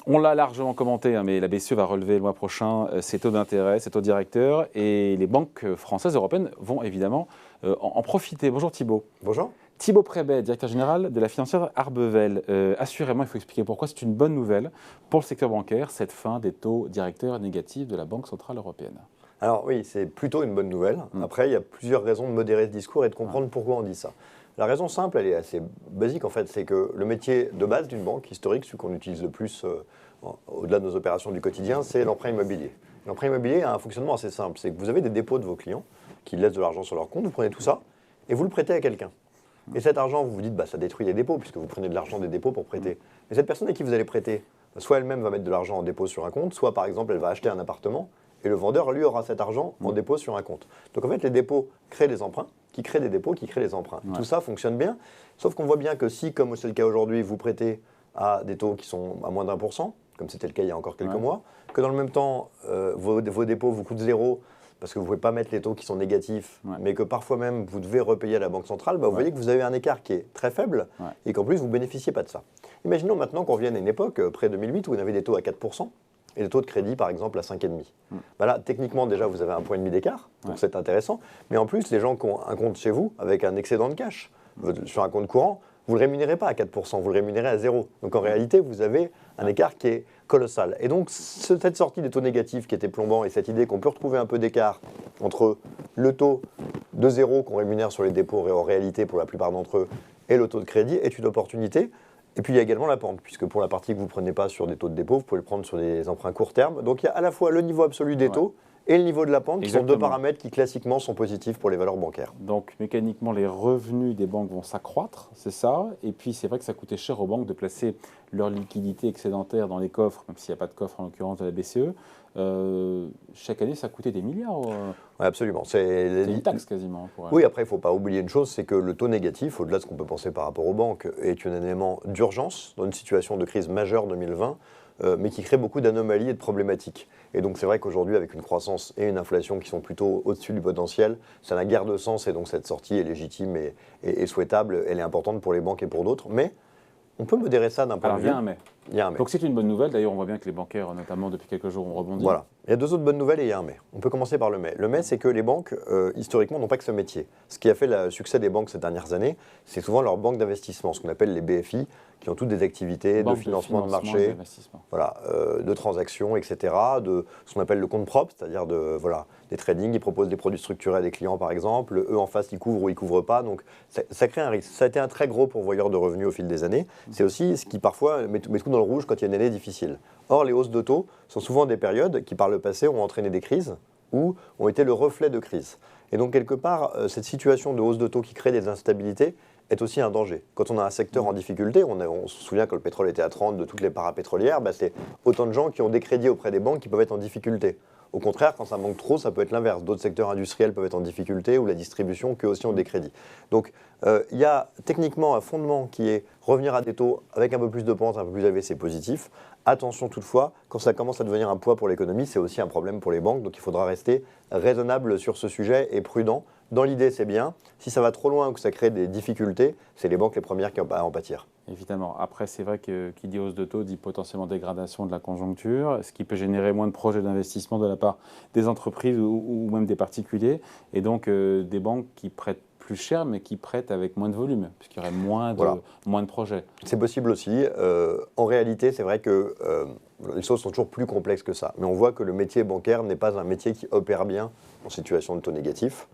On l'a largement commenté, hein, mais la BCE va relever le mois prochain ses taux d'intérêt, ses taux directeurs, et les banques françaises, européennes vont évidemment en profiter. Bonjour Thibault. Bonjour. Thibault Prébet, directeur général de la financière Arbevel. Assurément, il faut expliquer pourquoi c'est une bonne nouvelle pour le secteur bancaire, cette fin des taux directeurs négatifs de la Banque Centrale Européenne. Alors oui, c'est plutôt une bonne nouvelle. Après, il y a plusieurs raisons de modérer ce discours et de comprendre pourquoi on dit ça. La raison simple, elle est assez basique en fait, c'est que le métier de base d'une banque historique, celui qu'on utilise le plus au-delà de nos opérations du quotidien, c'est l'emprunt immobilier. L'emprunt immobilier a un fonctionnement assez simple, c'est que vous avez des dépôts de vos clients qui laissent de l'argent sur leur compte, vous prenez tout ça et vous le prêtez à quelqu'un. Et cet argent, vous vous dites, ça détruit les dépôts puisque vous prenez de l'argent des dépôts pour prêter. Mais cette personne à qui vous allez prêter, soit elle-même va mettre de l'argent en dépôt sur un compte, soit par exemple elle va acheter un appartement et le vendeur, lui, aura cet argent en dépôt sur un compte. Donc en fait, les dépôts créent des emprunts, qui créent des dépôts, qui créent des emprunts. Tout ça fonctionne bien, sauf qu'on voit bien que si, comme c'est le cas aujourd'hui, vous prêtez à des taux qui sont à moins d'1%, comme c'était le cas il y a encore quelques mois, que dans le même temps, vos dépôts vous coûtent zéro, parce que vous ne pouvez pas mettre les taux qui sont négatifs, mais que parfois même vous devez repayer à la Banque centrale, vous voyez que vous avez un écart qui est très faible et qu'en plus vous ne bénéficiez pas de ça. Imaginons maintenant qu'on revienne à une époque, près-2008, où on avait des taux à 4%, et le taux de crédit, par exemple, à 5,5. Là, techniquement, déjà, vous avez 1,5 point d'écart, donc c'est intéressant. Mais en plus, les gens qui ont un compte chez vous, avec un excédent de cash, sur un compte courant, vous ne le rémunérez pas à 4%, vous le rémunérez à 0. Donc en réalité, vous avez un écart qui est colossal. Et donc, cette sortie des taux négatifs qui était plombant et cette idée qu'on peut retrouver un peu d'écart entre le taux de 0 qu'on rémunère sur les dépôts en réalité pour la plupart d'entre eux et le taux de crédit est une opportunité. Et puis il y a également la pente, puisque pour la partie que vous ne prenez pas sur des taux de dépôt, vous pouvez le prendre sur des emprunts court terme. Donc il y a à la fois le niveau absolu des taux et le niveau de la pente, qui sont deux paramètres qui classiquement sont positifs pour les valeurs bancaires. Donc mécaniquement, les revenus des banques vont s'accroître, c'est ça. Et puis c'est vrai que ça coûtait cher aux banques de placer leur liquidité excédentaire dans les coffres, même s'il n'y a pas de coffre en l'occurrence de la BCE. Chaque année, ça coûtait des milliards. Oui, absolument. C'est une taxe quasiment. Oui, après, il ne faut pas oublier une chose, c'est que le taux négatif, au-delà de ce qu'on peut penser par rapport aux banques, est un élément d'urgence dans une situation de crise majeure 2020, mais qui crée beaucoup d'anomalies et de problématiques. Et donc c'est vrai qu'aujourd'hui, avec une croissance et une inflation qui sont plutôt au-dessus du potentiel, ça n'a guère de sens, et donc cette sortie est légitime et souhaitable, elle est importante pour les banques et pour d'autres, mais on peut modérer ça d'un point de vue. Il y a un mais. Donc c'est une bonne nouvelle. D'ailleurs, on voit bien que les bancaires, notamment depuis quelques jours, ont rebondi. Voilà. Il y a deux autres bonnes nouvelles et il y a un mais. On peut commencer par le mais. Le mais, c'est que les banques, historiquement, n'ont pas que ce métier. Ce qui a fait le succès des banques ces dernières années, c'est souvent leurs banques d'investissement, ce qu'on appelle les BFI, qui ont toutes des activités de financement de marché, de transactions, etc., de ce qu'on appelle le compte propre, c'est-à-dire des tradings. Ils proposent des produits structurés à des clients, par exemple. Eux, en face, ils couvrent ou ils ne couvrent pas. Donc, ça crée un risque. Ça a été un très gros pourvoyeur de revenus au fil des années. C'est aussi ce qui, parfois, met tout dans le rouge quand il y a une année difficile. Or, les hausses de taux sont souvent des périodes qui, par le passé, ont entraîné des crises ou ont été le reflet de crises. Et donc, quelque part, cette situation de hausse de taux qui crée des instabilités est aussi un danger. Quand on a un secteur en difficulté, on se souvient quand le pétrole était à 30 de toutes les parapétrolières, c'est autant de gens qui ont des crédits auprès des banques qui peuvent être en difficulté. Au contraire, quand ça manque trop, ça peut être l'inverse. D'autres secteurs industriels peuvent être en difficulté ou la distribution, qu'eux aussi ont des crédits. Donc, il y a techniquement un fondement qui est revenir à des taux avec un peu plus de pente, un peu plus élevé, c'est positif. Attention toutefois, quand ça commence à devenir un poids pour l'économie, c'est aussi un problème pour les banques. Donc, il faudra rester raisonnable sur ce sujet et prudent. Dans l'idée, c'est bien. Si ça va trop loin ou que ça crée des difficultés, c'est les banques les premières qui vont en pâtir. Évidemment. Après, c'est vrai que qui dit hausse de taux dit potentiellement dégradation de la conjoncture, ce qui peut générer moins de projets d'investissement de la part des entreprises ou même des particuliers, et donc des banques qui prêtent plus cher, mais qui prêtent avec moins de volume, puisqu'il y aurait moins de projets. C'est possible aussi. En réalité, c'est vrai que les choses sont toujours plus complexes que ça. Mais on voit que le métier bancaire n'est pas un métier qui opère bien en situation de taux négatif.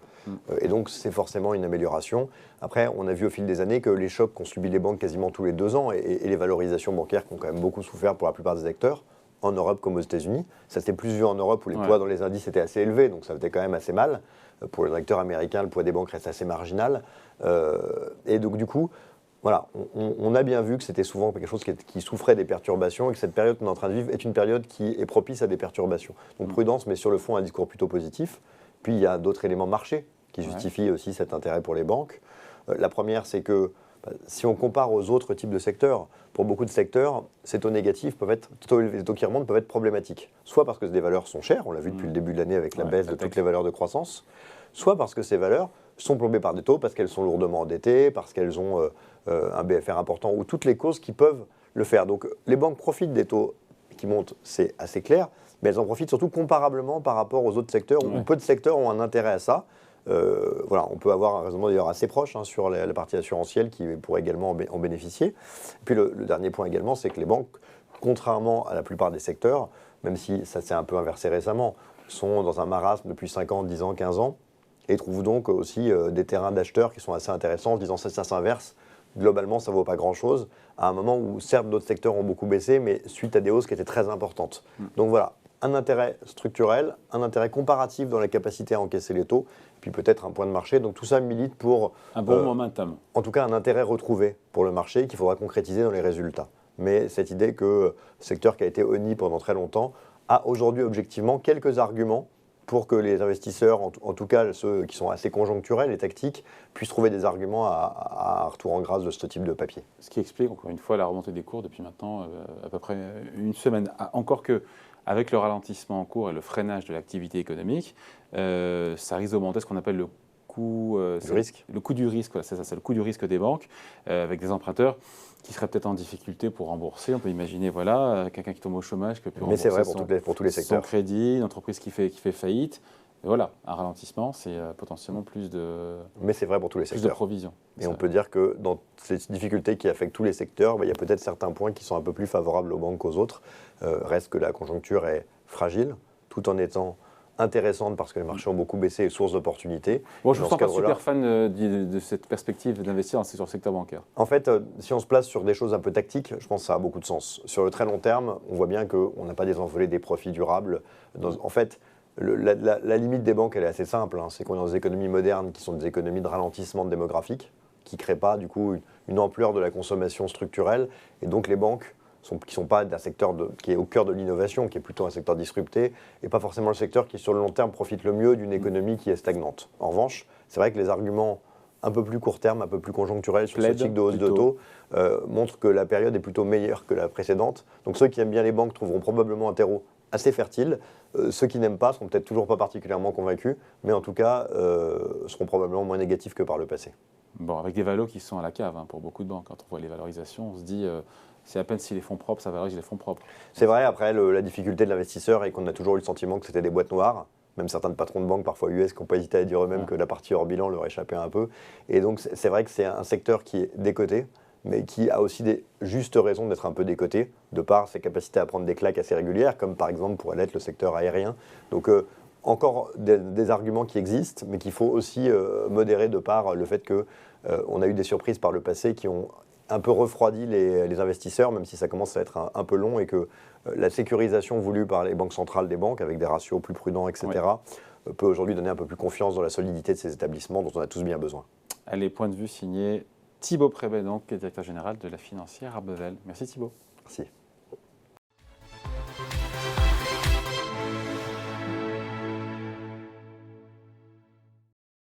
Et donc, c'est forcément une amélioration. Après, on a vu au fil des années que les chocs qu'ont subis les banques quasiment tous les 2 ans et les valorisations bancaires qui ont quand même beaucoup souffert pour la plupart des acteurs, en Europe comme aux États-Unis. Ça s'était plus vu en Europe où les poids dans les indices étaient assez élevés, donc ça faisait quand même assez mal. Pour les acteurs américains, le poids des banques reste assez marginal. Et donc, du coup, voilà, on a bien vu que c'était souvent quelque chose qui souffrait des perturbations et que cette période qu'on est en train de vivre est une période qui est propice à des perturbations. Donc, prudence, mais sur le fond, un discours plutôt positif. Puis, il y a d'autres éléments marché qui justifient aussi cet intérêt pour les banques. La première, c'est que si on compare aux autres types de secteurs, pour beaucoup de secteurs, ces taux négatifs peuvent être, les taux qui remontent peuvent être problématiques. Soit parce que des valeurs sont chères, on l'a vu depuis le début de l'année avec la baisse de toutes les valeurs de croissance, soit parce que ces valeurs sont plombées par des taux, parce qu'elles sont lourdement endettées, parce qu'elles ont un BFR important, ou toutes les causes qui peuvent le faire. Donc les banques profitent des taux qui montent, c'est assez clair, mais elles en profitent surtout comparablement par rapport aux autres secteurs, où peu de secteurs ont un intérêt à ça. Voilà, on peut avoir un raisonnement d'ailleurs assez proche sur la partie assurantielle qui pourrait également en bénéficier. Et puis le dernier point également, c'est que les banques, contrairement à la plupart des secteurs, même si ça s'est un peu inversé récemment, sont dans un marasme depuis 5 ans, 10 ans, 15 ans, et trouvent donc aussi des terrains d'acheteurs qui sont assez intéressants en disant ça s'inverse. Globalement, ça ne vaut pas grand-chose, à un moment où certes d'autres secteurs ont beaucoup baissé, mais suite à des hausses qui étaient très importantes. Donc voilà, un intérêt structurel, un intérêt comparatif dans la capacité à encaisser les taux, puis peut-être un point de marché. Donc tout ça milite pour un bon momentum. En tout cas, un intérêt retrouvé pour le marché qu'il faudra concrétiser dans les résultats. Mais cette idée que le secteur qui a été honni pendant très longtemps a aujourd'hui objectivement quelques arguments pour que les investisseurs, en tout cas ceux qui sont assez conjoncturels et tactiques, puissent trouver des arguments à retour en grâce de ce type de papier. Ce qui explique encore une fois la remontée des cours depuis maintenant à peu près une semaine. Encore que avec le ralentissement en cours et le freinage de l'activité économique, ça risque d'augmenter ce qu'on appelle le coût du risque. Le coût du risque, voilà, c'est ça, c'est le coût du risque des banques, avec des emprunteurs qui seraient peut-être en difficulté pour rembourser. On peut imaginer, voilà, quelqu'un qui tombe au chômage, qui peut plus rembourser c'est vrai pour tous les secteurs. Son crédit, une entreprise qui fait faillite. Et voilà, un ralentissement, c'est potentiellement plus de Mais c'est vrai pour tous les secteurs. De provisions. Et on peut dire que dans ces difficultés qui affectent tous les secteurs, il y a peut-être certains points qui sont un peu plus favorables aux banques qu'aux autres. Reste que la conjoncture est fragile, tout en étant intéressante parce que les marchés ont beaucoup baissé et source d'opportunités. Bon, je ne suis pas super fan de cette perspective d'investir sur le secteur bancaire. En fait, si on se place sur des choses un peu tactiques, je pense que ça a beaucoup de sens. Sur le très long terme, on voit bien qu'on n'a pas désenvolé des profits durables. En fait, la limite des banques, elle est assez simple. C'est qu'on est dans des économies modernes qui sont des économies de ralentissement démographique, qui ne créent pas du coup une ampleur de la consommation structurelle. Et donc les banques, qui ne sont pas d'un secteur qui est au cœur de l'innovation, qui est plutôt un secteur disrupté, et pas forcément le secteur qui, sur le long terme, profite le mieux d'une économie qui est stagnante. En revanche, c'est vrai que les arguments un peu plus court terme, un peu plus conjoncturels sur ce cycle de hausse de taux montrent que la période est plutôt meilleure que la précédente. Donc ceux qui aiment bien les banques trouveront probablement un terreau assez fertile. Ceux qui n'aiment pas seront peut-être toujours pas particulièrement convaincus, mais en tout cas seront probablement moins négatifs que par le passé. Bon, avec des valos qui sont à la cave pour beaucoup de banques. Quand on voit les valorisations, on se dit c'est à peine si les fonds propres, ça valorise les fonds propres. C'est vrai, après la difficulté de l'investisseur est qu'on a toujours eu le sentiment que c'était des boîtes noires. Même certains patrons de banques, parfois US, qui n'ont pas hésité à dire eux-mêmes que la partie hors bilan leur échappait un peu. Et donc c'est vrai que c'est un secteur qui est décoté, mais qui a aussi des justes raisons d'être un peu décoté, de par ses capacités à prendre des claques assez régulières, comme par exemple pourrait l'être le secteur aérien. Donc encore des arguments qui existent, mais qu'il faut aussi modérer de par le fait qu'on a eu des surprises par le passé qui ont un peu refroidi les investisseurs, même si ça commence à être un peu long, et que la sécurisation voulue par les banques centrales des banques, avec des ratios plus prudents, etc., peut aujourd'hui donner un peu plus confiance dans la solidité de ces établissements dont on a tous bien besoin. Allez, point de vue signé Thibaut Prébet, donc, directeur général de la financière Arbevel. Merci Thibaut. Merci.